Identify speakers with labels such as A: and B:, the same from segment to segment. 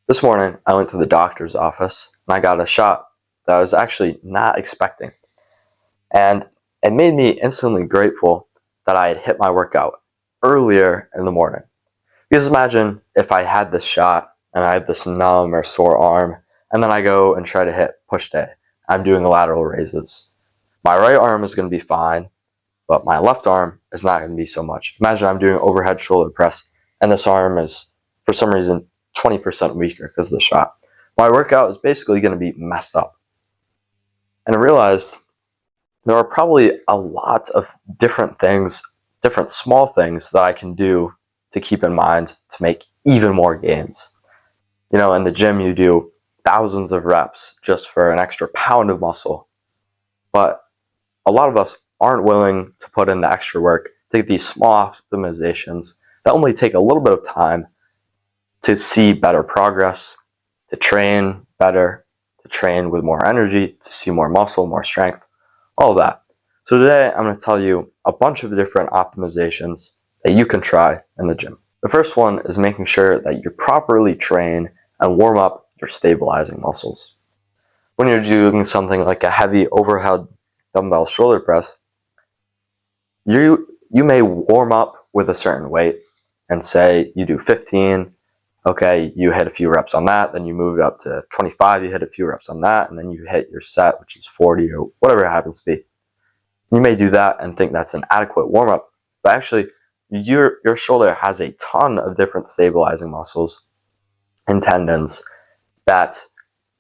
A: This morning, I went to the doctor's office and I got a shot that I was actually not expecting. And it made me instantly grateful that I had hit my workout earlier in the morning. Because imagine if I had this shot and I have this numb or sore arm, and then I go and try to hit push day. I'm doing lateral raises. My right arm is going to be fine, but my left arm is not going to be so much. Imagine I'm doing overhead shoulder press, and this arm is, for some reason, 20% weaker because of the shot. My workout is basically going to be messed up. And I realized there are probably a lot of different things, different small things that I can do to keep in mind to make even more gains. You know, in the gym, you do thousands of reps just for an extra pound of muscle. But a lot of us aren't willing to put in the extra work to get these small optimizations that only take a little bit of time to see better progress, to train better, to train with more energy, to see more muscle, more strength, all of that. So today I'm going to tell you a bunch of different optimizations that you can try in the gym. The first one is making sure that you properly train and warm up your stabilizing muscles. When you're doing something like a heavy overhead dumbbell shoulder press, you may warm up with a certain weight and say you do 15, okay, you hit a few reps on that, then you move it up to 25, you hit a few reps on that, and then you hit your set, which is 40 or whatever it happens to be. You may do that and think that's an adequate warm-up, but actually your shoulder has a ton of different stabilizing muscles and tendons that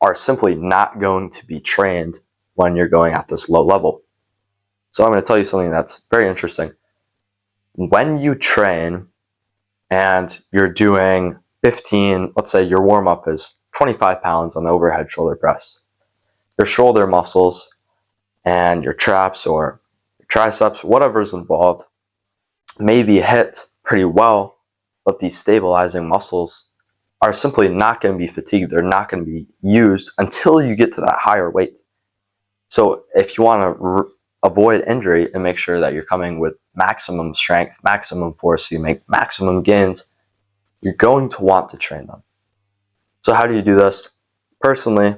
A: are simply not going to be trained when you're going at this low level. So I'm going to tell you something that's very interesting. When you train and you're doing 15, let's say your warm-up is 25 pounds on the overhead shoulder press, your shoulder muscles and your traps or your triceps, whatever's involved, may be hit pretty well, but these stabilizing muscles are simply not going to be fatigued. They're not going to be used until you get to that higher weight. So if you want to avoid injury and make sure that you're coming with maximum strength, maximum force, so you make maximum gains, you're going to want to train them. So how do you do this? Personally,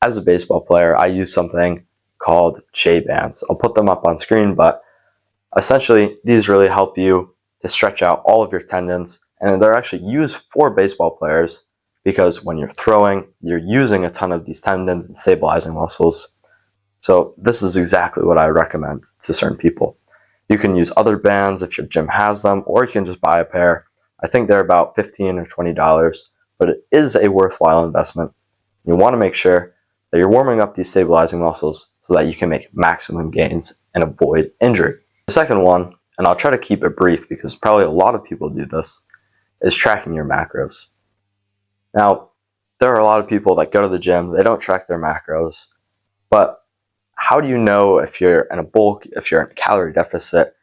A: as a baseball player, I use something called J bands. I'll put them up on screen, but essentially these really help you to stretch out all of your tendons, and they're actually used for baseball players because when you're throwing, you're using a ton of these tendons and stabilizing muscles. So this is exactly what I recommend to certain people. You can use other bands if your gym has them, or you can just buy a pair. I think they're about $15 or $20, but it is a worthwhile investment. You want to make sure that you're warming up these stabilizing muscles so that you can make maximum gains and avoid injury. The second one, and I'll try to keep it brief because probably a lot of people do this, is tracking your macros. Now, there are a lot of people that go to the gym, they don't track their macros, but how do you know if you're in a bulk, if you're in a calorie deficit,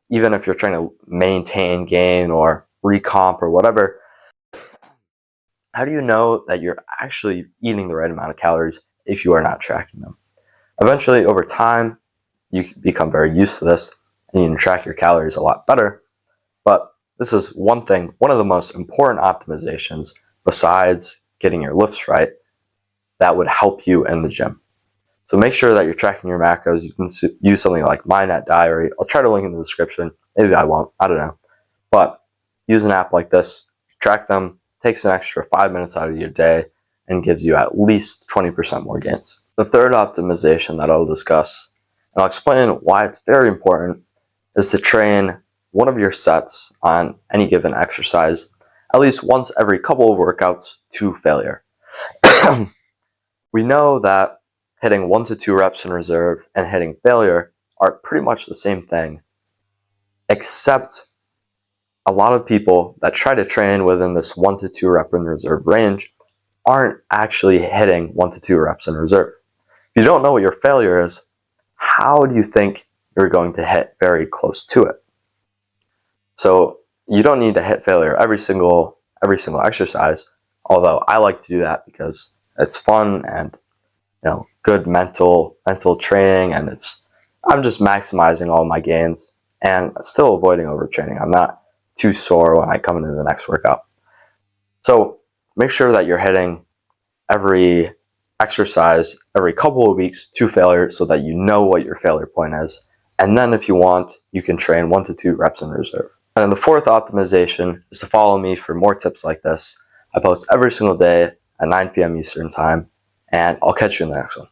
A: even if you're trying to maintain gain or recomp or whatever, how do you know that you're actually eating the right amount of calories if you are not tracking them? Eventually, over time, you become very used to this and you can track your calories a lot better. But this is one of the most important optimizations besides getting your lifts right that would help you in the gym. So make sure that you're tracking your macros. You can use something like MyNet Diary. I'll try to link in the description. Maybe I won't. I don't know. But use an app like this. Track them. Takes an extra 5 minutes out of your day and gives you at least 20% more gains. The third optimization that I'll discuss, and I'll explain why it's very important, is to train one of your sets on any given exercise at least once every couple of workouts to failure. We know that hitting 1 to 2 reps in reserve and hitting failure are pretty much the same thing, except a lot of people that try to train within this 1 to 2 rep in reserve range aren't actually hitting 1 to 2 reps in reserve. If you don't know what your failure is, how do you think you're going to hit very close to it? So you don't need to hit failure every single exercise, although I like to do that because it's fun and good mental training, and I'm just maximizing all my gains and still avoiding overtraining. I'm not too sore when I come into the next workout. So make sure that you're hitting every exercise every couple of weeks to failure so that you know what your failure point is. And then if you want, you can train 1 to 2 reps in reserve. And then the fourth optimization is to follow me for more tips like this. I post every single day at 9 p.m. Eastern time, and I'll catch you in the next one.